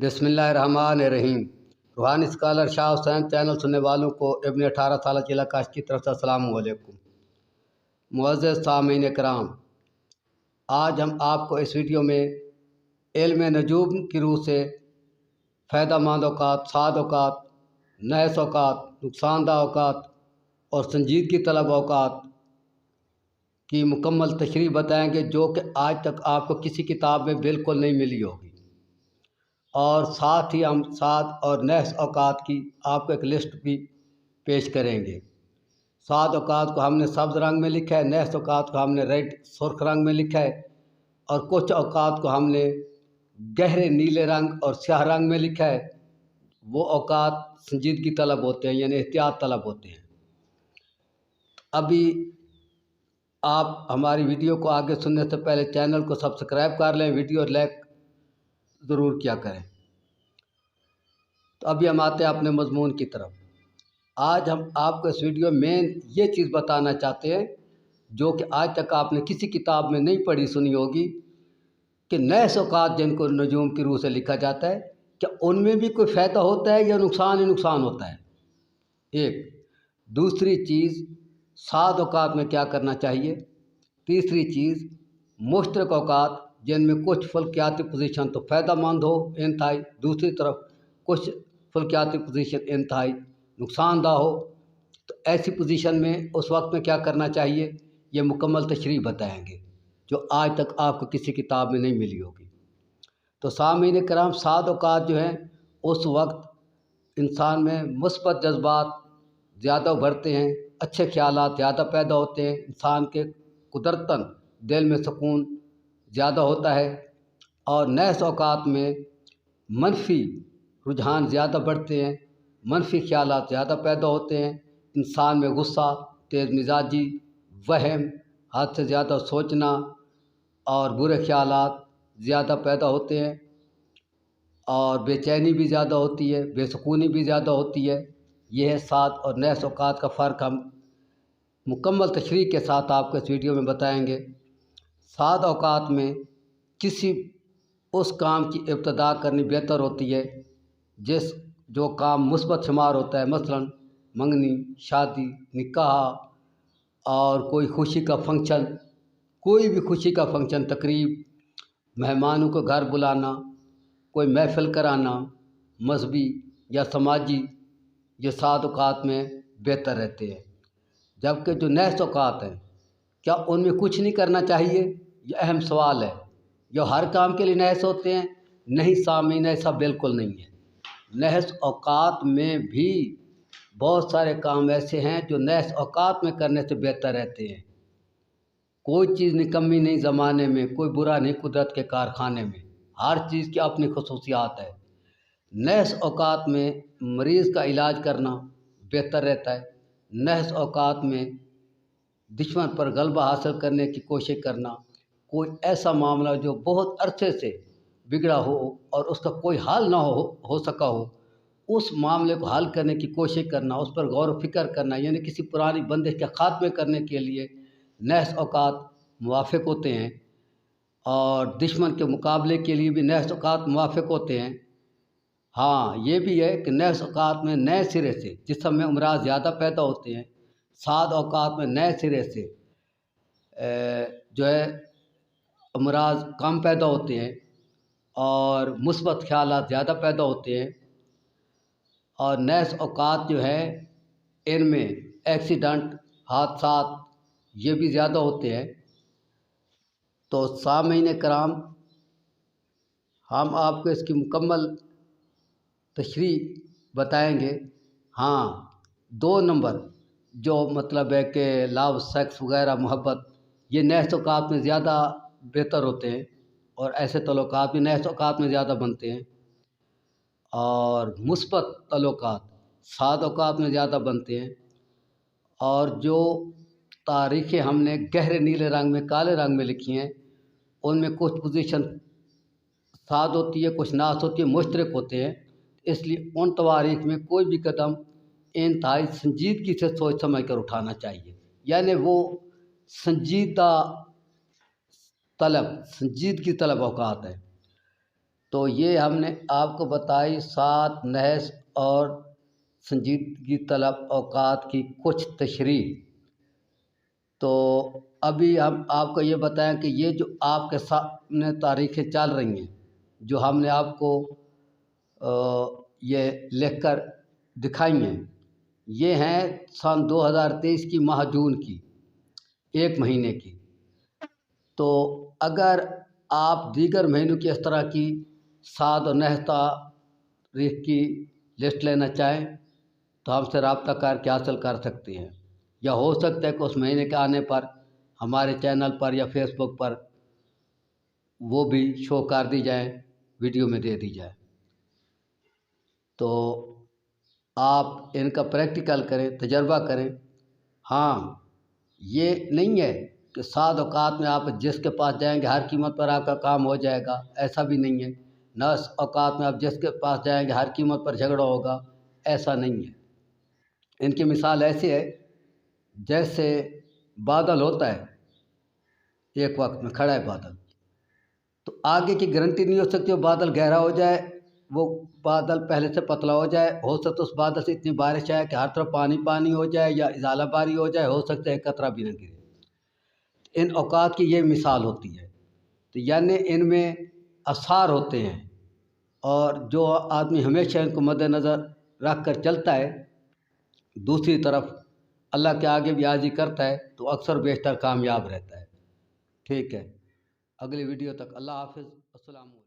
बिस्मिल्लाहिर्रहमानिर्रहीम। रूहानी scholar Shah Hussain channel सुनने वालों को इब्न 18 साल की आकाश की तरफ से अस्सलाम वालेकुम। मुअज़्ज़ज़ सामीन कराम, आज हम आपको इस वीडियो में इल्म नजूम की रूह से फ़ायदामंद औक़ात, साद औक़ात, नहस औक़ात, नुकसानदा औक़ात और संजीदगी तलब औक़ात की मुकम्मल तशरीह बताएंगे, जो कि आज तक आपको किसी किताब में बिल्कुल नहीं मिली होगी। और साथ ही हम साद और नहस औक़ात की आपको एक लिस्ट भी पेश करेंगे। साद औक़ात को हमने सब्ज़ रंग में लिखा है, नहस औक़ात को हमने रेड सुर्ख रंग में लिखा है और कुछ औक़ात को हमने गहरे नीले रंग और स्याह रंग में लिखा है। वो औक़ात संजीदगी तलब होते हैं, यानी एहतियात तलब होते हैं। अभी आप हमारी वीडियो को आगे सुनने से पहले चैनल को सब्सक्राइब कर लें, वीडियो लाइक ज़रूर किया करें। तो अभी हम आते हैं अपने मज़मून की तरफ। आज हम आपको इस वीडियो में ये चीज़ बताना चाहते हैं, जो कि आज तक आपने किसी किताब में नहीं पढ़ी सुनी होगी, कि नहस औक़ात जिनको नजूम की रूह से लिखा जाता है, क्या उनमें भी कोई फ़ायदा होता है या नुकसान ही नुकसान होता है। एक दूसरी चीज़, साद औक़ात में क्या करना चाहिए। तीसरी चीज़, मुश्तरक औक़ात जिनमें कुछ फल्कियाती पोजीशन तो फ़ायदामंद हो इंतहाई, दूसरी तरफ कुछ फल्कियाती पोजीशन इंतहाई नुकसानदा हो, तो ऐसी पोजीशन में उस वक्त में क्या करना चाहिए, ये मुकम्मल तशरीह बताएंगे, जो आज तक आपको किसी किताब में नहीं मिली होगी। तो सामीन कराम, साद औक़ात जो हैं, उस वक्त इंसान में मुस्बत जज्बात ज़्यादा उभरते हैं, अच्छे ख़यालात ज़्यादा पैदा होते हैं, इंसान के कुदरतन दिल में सुकून ज़्यादा होता है। और नहस औक़ात में मनफी रुझान ज़्यादा बढ़ते हैं, मनफी ख़यालात ज़्यादा पैदा होते हैं, इंसान में गुस्सा, तेज़ मिजाजी, वहम, हद से ज़्यादा सोचना और बुरे ख़यालात ज़्यादा पैदा होते हैं और बेचैनी भी ज़्यादा होती है, बेसुकूनी भी ज़्यादा होती है। यह है साद और नहस औक़ात का फ़र्क हम मुकम्मल तशरीह के साथ आपको इस वीडियो में बताएंगे। साद औक़ात में किसी उस काम की इब्तिदा करनी बेहतर होती है जो काम मुस्बत शुमार होता है, मसलन मंगनी, शादी, निकाह और कोई खुशी का फंक्शन, कोई भी खुशी का फंक्शन, तकरीब, मेहमानों को घर बुलाना, कोई महफ़िल कराना, मजहबी या समाजी, ये साद औक़ात में बेहतर रहते हैं। जबकि जो नहस औक़ात हैं, क्या उनमें कुछ नहीं करना चाहिए? ये अहम सवाल है। जो हर काम के लिए नहस होते हैं? नहीं सामीन, ऐसा बिल्कुल नहीं है। नहस औक़ात में भी बहुत सारे काम ऐसे हैं जो नहस औक़ात में करने से बेहतर रहते हैं। कोई चीज़ निकम्मी नहीं ज़माने में, कोई बुरा नहीं कुदरत के कारखाने में, हर चीज़ की अपनी खुसूसियात है। नहस औक़ात में मरीज़ का इलाज करना बेहतर रहता है। नहस औक़ात में दुश्मन पर गलबा हासिल करने की कोशिश करना, कोई ऐसा मामला जो बहुत अरसे से बिगड़ा हो और उसका कोई हल ना हो सका हो, उस मामले को हल करने की कोशिश करना, उस पर गौर व फ़िक्र करना, यानी किसी पुरानी बंदिश के ख़ात्मे करने के लिए नहस औक़ात मुवाफ़िक़ होते हैं। और दुश्मन के मुकाबले के लिए भी नहस औक़ात मुवाफ़िक़ होते हैं। हाँ, ये भी है कि नहस औक़ात में नए सिरे से जिस्म में अमराज़ ज़्यादा पैदा होते हैं, साद औक़ात में नए सिरे से जो है अमराज़ कम पैदा होते हैं और मुस्बत ख़यालात ज़्यादा पैदा होते हैं। और नहस औक़ात जो है, इनमें एक्सीडेंट, हादसात ये भी ज़्यादा होते हैं। तो सामीन कराम, हम आपको इसकी मुकम्मल तशरीह बताएंगे। हाँ, 2 नंबर जो मतलब है कि लव, सेक्स वगैरह, मोहब्बत, ये नहस औक़ात में ज़्यादा बेहतर होते हैं और ऐसे तल्लुक़ात भी नहस औक़ात में ज़्यादा बनते हैं। और मुस्बत तल्लुक़ात साद औक़ात में ज़्यादा बनते हैं। और जो तारीख़ें हमने गहरे नीले रंग में, काले रंग में लिखी हैं, उनमें कुछ पोजीशन साद होती है, कुछ नास होती है, मुश्तरक होते हैं। इसलिए उन तवारीख़ में कोई भी कदम इंतहाई संजीदगी से सोच समझ कर उठाना चाहिए, यानी वो संजीदगी तलब औक़ात है। तो ये हमने आपको बताई 7 नहस और संजीदगी तलब औकात की कुछ तशरीह। तो अभी हम आपको ये बताएं कि ये जो आपके सामने तारीखें चल रही हैं, जो हमने आपको ये लिखकर दिखाई हैं, ये हैं सन 2023 की माह जून की, 1 महीने की। तो अगर आप दीगर महीनों की इस तरह की 7 और 9 तारीख की लिस्ट लेना चाहें तो हमसे रब्ता करके हासिल कर सकते हैं, या हो सकता है कि उस महीने के आने पर हमारे चैनल पर या फेसबुक पर वो भी शो कर दी जाए, वीडियो में दे दी जाए। तो आप इनका प्रैक्टिकल करें, तजर्बा करें। हाँ, ये नहीं है कि 7 औकात में आप जिसके पास जाएंगे हर कीमत पर आपका काम हो जाएगा, ऐसा भी नहीं है। 9 औकात में आप जिसके पास जाएंगे हर कीमत पर झगड़ा होगा, ऐसा नहीं है। इनकी मिसाल ऐसी है जैसे बादल होता है, एक वक्त में खड़ा है बादल, तो आगे की गारंटी नहीं हो सकती वो बादल गहरा हो जाए, वो बादल पहले से पतला हो जाए। हो सकता है उस बादल से इतनी बारिश आए कि हर तरफ पानी पानी हो जाए या इजाला बारी हो जाए, हो सकता है एक कतरा भी न गिरे। इन औकात की ये मिसाल होती है। तो यानी इनमें आसार होते हैं, और जो आदमी हमेशा इनको मद्देनज़र रख कर चलता है, दूसरी तरफ अल्लाह के आगे भी आजी करता है, तो अक्सर बेशतर कामयाब रहता है। ठीक है, अगली वीडियो तक अल्लाह हाफ़िज़, अस्सलाम।